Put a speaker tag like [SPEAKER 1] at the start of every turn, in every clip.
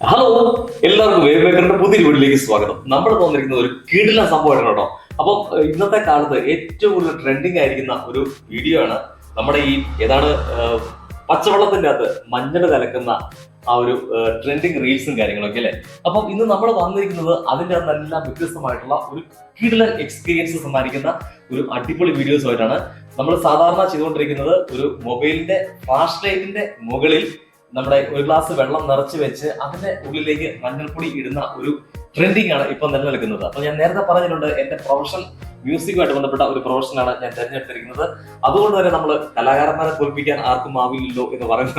[SPEAKER 1] Hello, എല്ലാവർക്കും wave മേക്കറിന്റെ പുതിയ വീട്ടിലേക്ക് സ്വാഗതം. നമ്മൾ തോന്നിരിക്കുന്ന ഒരു കിടില സംഭവമാണ് കേട്ടോ. അപ്പം ഇന്നത്തെ കാലത്ത് ഏറ്റവും കൂടുതൽ ട്രെൻഡിങ് ആയിരിക്കുന്ന ഒരു വീഡിയോ ആണ് നമ്മുടെ ഈ ഏതാണ് പച്ചവെള്ളത്തിന്റെ അകത്ത് മഞ്ഞൾ കലക്കുന്ന ആ ഒരു ട്രെൻഡിങ് റീൽസും കാര്യങ്ങളൊക്കെ അല്ലെ. അപ്പം ഇന്ന് നമ്മൾ വന്നിരിക്കുന്നത് അതിൻ്റെ അകത്തെല്ലാം വ്യത്യസ്തമായിട്ടുള്ള ഒരു കിടിലൻ എക്സ്പീരിയൻസ് സമ്മാനിക്കുന്ന ഒരു അടിപൊളി വീഡിയോസുമായിട്ടാണ്. നമ്മൾ സാധാരണ ചെയ്തുകൊണ്ടിരിക്കുന്നത് ഒരു മൊബൈലിന്റെ ഫ്ലാഷ് ലൈറ്റിന്റെ മുകളിൽ നമ്മുടെ ഒരു ഗ്ലാസ് വെള്ളം നിറച്ച് വെച്ച് അതിന്റെ ഉള്ളിലേക്ക് മഞ്ഞൾപ്പൊടി ഇടുന്ന ഒരു ട്രെൻഡിങ് ആണ് ഇപ്പൊ നിലനിൽക്കുന്നത്. അപ്പൊ ഞാൻ നേരത്തെ പറഞ്ഞിട്ടുണ്ട്, എന്റെ പ്രൊഫഷൻ മ്യൂസിക്കുമായിട്ട് ബന്ധപ്പെട്ട ഒരു പ്രൊഫഷനാണ് ഞാൻ തിരഞ്ഞെടുത്തിരിക്കുന്നത്. അതുകൊണ്ട് തന്നെ നമ്മൾ കലാകാരന്മാരെ തോൽപ്പിക്കാൻ ആർക്കും ആവില്ലല്ലോ എന്ന് പറഞ്ഞ്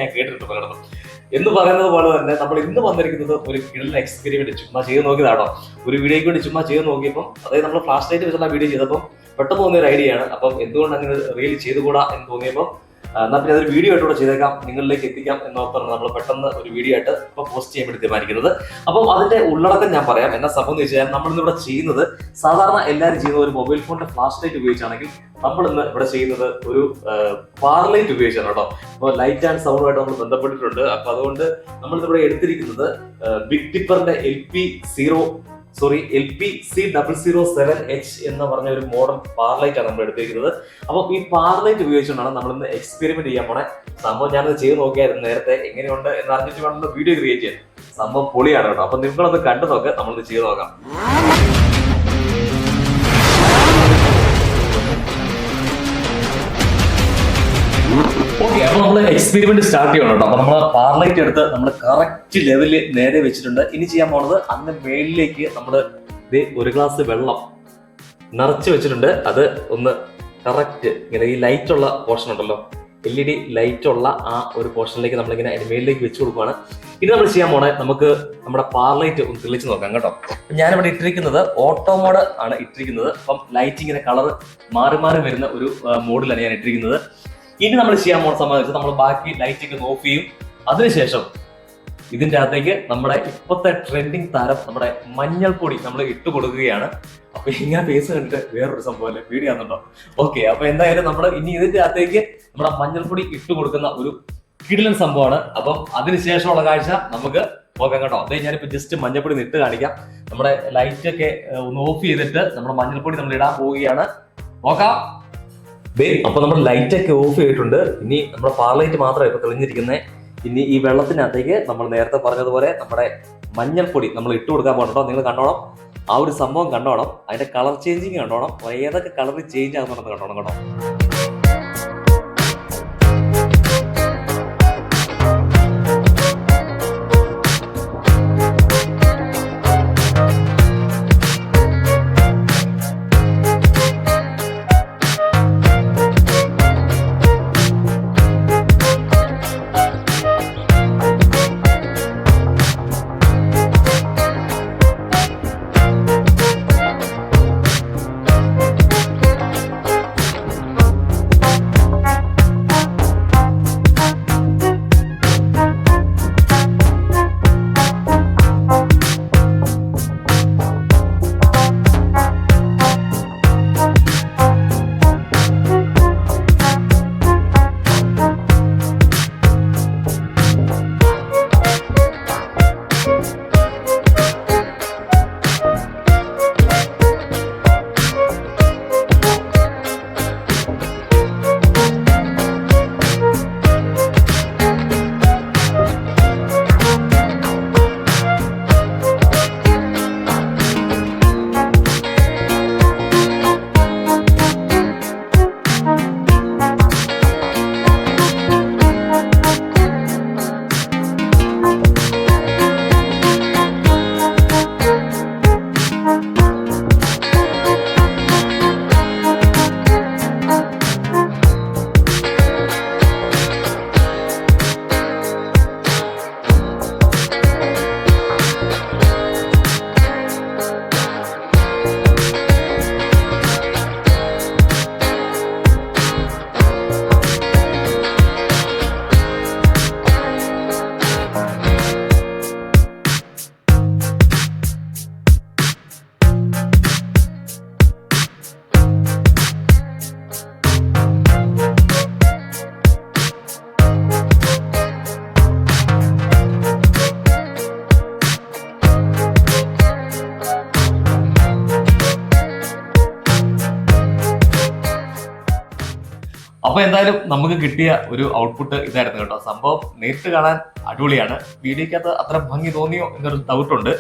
[SPEAKER 1] ഞാൻ കേട്ടിട്ടുണ്ട് പലയിടത്തും. എന്ന് പറയുന്നത് പോലെ തന്നെ നമ്മൾ ഇന്ന് വന്നിരിക്കുന്നത് ഒരു കിടലിന് എക്സ്പെരിമെന്റ് ചുമ്മാ ചെയ്ത് നോക്കിയതാണോ, ഒരു വീഡിയോയ്ക്ക് വേണ്ടി ചുമ്മാ ചെയ്ത് നോക്കിയപ്പോൾ അതായത് നമ്മൾ ഫ്ലാഷ് ലൈറ്റ് വെച്ചുള്ള വീഡിയോ ചെയ്തപ്പോൾ പെട്ടെന്ന് തോന്നിയ ഒരു ഐഡിയ ആണ്. അപ്പം എന്തുകൊണ്ട് അങ്ങനെ റീൽ ചെയ്തുകൂടാ എന്ന് തോന്നിയപ്പോൾ എന്നാൽ പിന്നെ അതൊരു വീഡിയോ ആയിട്ടൂടെ ചെയ്തേക്കാം, നിങ്ങളിലേക്ക് എത്തിക്കാം എന്നോർത്താണ് നമ്മൾ പെട്ടെന്ന് ഒരു വീഡിയോ ആയിട്ട് ഇപ്പൊ പോസ്റ്റ് ചെയ്യാൻ വേണ്ടി തീരുമാനിക്കുന്നത്. അപ്പം അതിന്റെ ഉള്ളടക്കം ഞാൻ പറയാം. എന്നാ സംഭവം എന്ന് വെച്ചാൽ നമ്മളിന്നിവിടെ ചെയ്യുന്നത് സാധാരണ എല്ലാവരും ചെയ്യുന്ന ഒരു മൊബൈൽ ഫോണിന്റെ ഫ്ലാഷ് ലൈറ്റ് ഉപയോഗിച്ചാണെങ്കിൽ നമ്മളിന്ന് ഇവിടെ ചെയ്യുന്നത് ഒരു പാർ ലൈറ്റ് ഉപയോഗിച്ചാണ് കേട്ടോ. അപ്പോൾ ലൈറ്റ് ആൻഡ് സൗണ്ടുമായിട്ട് നമ്മൾ ബന്ധപ്പെട്ടിട്ടുണ്ട്. അപ്പൊ അതുകൊണ്ട് നമ്മളിന്നിവിടെ എടുത്തിരിക്കുന്നത് ബിഗ് ടിപ്പറിന്റെ LPC007H എന്ന് പറഞ്ഞ ഒരു മോഡൽ പാർലൈറ്റ് ആണ് നമ്മൾ എടുത്തിരിക്കുന്നത്. അപ്പൊ ഈ പാർലൈറ്റ് ഉപയോഗിച്ചുകൊണ്ടാണ് നമ്മൾ ഇന്ന് എക്സ്പെരിമെന്റ് ചെയ്യാൻ പോണേ. സംഭവം ഞാനത് ചെയ്ത് നോക്കിയായിരുന്നു നേരത്തെ, എങ്ങനെയുണ്ട് എന്ന് അറിഞ്ഞിട്ട് വേണം വീഡിയോ ക്രിയേറ്റ് ചെയ്യാൻ. സംഭവം പൊളിയാണ് കേട്ടോ. അപ്പൊ നിങ്ങളൊന്ന് കണ്ടു നോക്ക്, നമ്മളിത് ചെയ്ത് നോക്കാം. ഓക്കെ, അപ്പൊ നമ്മൾ എക്സ്പെരിമെന്റ് സ്റ്റാർട്ട് ചെയ്യണം കേട്ടോ. അപ്പൊ നമ്മൾ പാർലൈറ്റ് എടുത്ത് നമ്മൾ കറക്റ്റ് ലെവലിൽ നേരെ വെച്ചിട്ടുണ്ട്. ഇനി ചെയ്യാൻ പോണത് അതിന്റെ മേളിലേക്ക് നമ്മൾ ഒരു ഗ്ലാസ് വെള്ളം നിറച്ച് വെച്ചിട്ടുണ്ട്. അത് ഒന്ന് കറക്റ്റ് ഇങ്ങനെ ഈ ലൈറ്റ് ഉള്ള പോർഷൻ ഉണ്ടല്ലോ, LED ലൈറ്റ് ഉള്ള ആ ഒരു പോർഷനിലേക്ക് നമ്മളിങ്ങനെ അതിന്റെ മേളിലേക്ക് വെച്ച് കൊടുക്കുകയാണ്. ഇനി നമ്മൾ ചെയ്യാൻ പോണേ, നമുക്ക് നമ്മുടെ പാർലൈറ്റ് ഒന്ന് തെളിച്ച് നോക്കാം കേട്ടോ. ഞാനിവിടെ ഇട്ടിരിക്കുന്നത് ഓട്ടോ മോഡ് ആണ് ഇട്ടിരിക്കുന്നത്. അപ്പം ലൈറ്റ് ഇങ്ങനെ കളർ മാറി മാറി വരുന്ന ഒരു മോഡിലാണ് ഞാൻ ഇട്ടിരിക്കുന്നത്. ഇനി നമ്മൾ ചെയ്യാൻ പോകുന്ന സംബന്ധിച്ച് നമ്മൾ ബാക്കി ലൈറ്റൊക്കെ ഓഫ് ചെയ്യും. അതിനുശേഷം ഇതിന്റെ അകത്തേക്ക് നമ്മുടെ ഇപ്പോഴത്തെ ട്രെൻഡിങ് താരം നമ്മുടെ മഞ്ഞൾപ്പൊടി നമ്മൾ ഇട്ട് കൊടുക്കുകയാണ്. അപ്പൊ ഇങ്ങനെ ഫേസ് കണ്ടിട്ട് വേറൊരു സംഭവം അല്ലേ, വീഡിയോ ആണെന്നുണ്ടോ? ഓക്കെ, അപ്പൊ എന്തായാലും നമ്മൾ ഇനി ഇതിന്റെ അകത്തേക്ക് നമ്മുടെ മഞ്ഞൾപ്പൊടി ഇട്ട് കൊടുക്കുന്ന ഒരു കിടിലൻ സംഭവമാണ്. അപ്പം അതിനുശേഷമുള്ള കാഴ്ച നമുക്ക് നോക്കാം കേട്ടോ. അതെ, ഞാനിപ്പോ ജസ്റ്റ് മഞ്ഞൾപ്പൊടി ഇട്ട് കാണിക്കാം. നമ്മുടെ ലൈറ്റ് ഒക്കെ ഒന്ന് ഓഫ് ചെയ്തിട്ട് നമ്മുടെ മഞ്ഞൾപ്പൊടി നമ്മൾ ഇടാൻ പോവുകയാണ്. നോക്കാം. അപ്പൊ നമ്മുടെ ലൈറ്റ് ഒക്കെ ഓഫ് ചെയ്തിട്ടുണ്ട്. ഇനി നമ്മുടെ പാർലൈറ്റ് മാത്രമേ ഇപ്പൊ തെളിഞ്ഞിരിക്കുന്നത്. ഇനി ഈ വെള്ളത്തിനകത്തേക്ക് നമ്മൾ നേരത്തെ പറഞ്ഞതുപോലെ നമ്മുടെ മഞ്ഞൾപ്പൊടി നമ്മൾ ഇട്ട് കൊടുക്കാൻ പോകണോ. നിങ്ങൾ കണ്ടോണം, ആ ഒരു സംഭവം കണ്ടോണം, അതിന്റെ കളർ ചേഞ്ചിങ് കണ്ടോണം, ഏതൊക്കെ കളർ ചേഞ്ച് ആകുന്നുണ്ടെന്ന് കണ്ടോണം കേട്ടോ. അപ്പൊ എന്തായാലും നമുക്ക് കിട്ടിയ ഒരു ഔട്ട്പുട്ട് ഇതായിരുന്നു കേട്ടോ. സംഭവം നേരിട്ട് കാണാൻ അടിപൊളിയാണ്. വീഡിയോക്കകത്ത് അത്ര ഭംഗി തോന്നിയോ എന്നൊരു ഡൗട്ടുണ്ട്.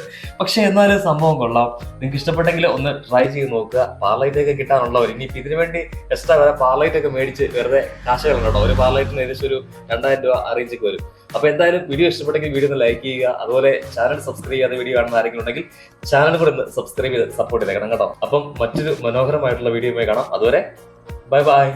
[SPEAKER 1] പക്ഷെ എന്നാലും സംഭവം കൊള്ളാം. നിങ്ങൾക്ക് ഇഷ്ടപ്പെട്ടെങ്കിൽ ഒന്ന് ട്രൈ ചെയ്ത് നോക്കുക. പാർലൈറ്റ് ഒക്കെ കിട്ടാനുള്ളവർ ഇനിയിപ്പോൾ ഇതിനു വേണ്ടി എക്സ്ട്രാ വരെ പാർലൈറ്റ് ഒക്കെ മേടിച്ച് വെറുതെ കാശുകൾ കേട്ടോ. ഒരു പാർലൈറ്റിന് ഏകദേശം ഒരു 2000 രൂപ അറേഞ്ചൊക്കെ വരും. അപ്പൊ എന്തായാലും വീഡിയോ ഇഷ്ടപ്പെട്ടെങ്കിൽ വീഡിയോ ഒന്ന് ലൈക്ക് ചെയ്യുക. അതുപോലെ ചാനൽ സബ്സ്ക്രൈബ് ചെയ്യാതെ വീഡിയോ കാണുന്ന ആരെങ്കിലും ഉണ്ടെങ്കിൽ ചാനൽ കൂടെ ഒന്ന് സബ്സ്ക്രൈബ് ചെയ്ത് സപ്പോർട്ട് ചെയ്തേക്കണം കേട്ടോ. അപ്പം മറ്റൊരു മനോഹരമായിട്ടുള്ള വീഡിയോയുമായി കാണാം. അതുവരെ ബൈ ബൈ.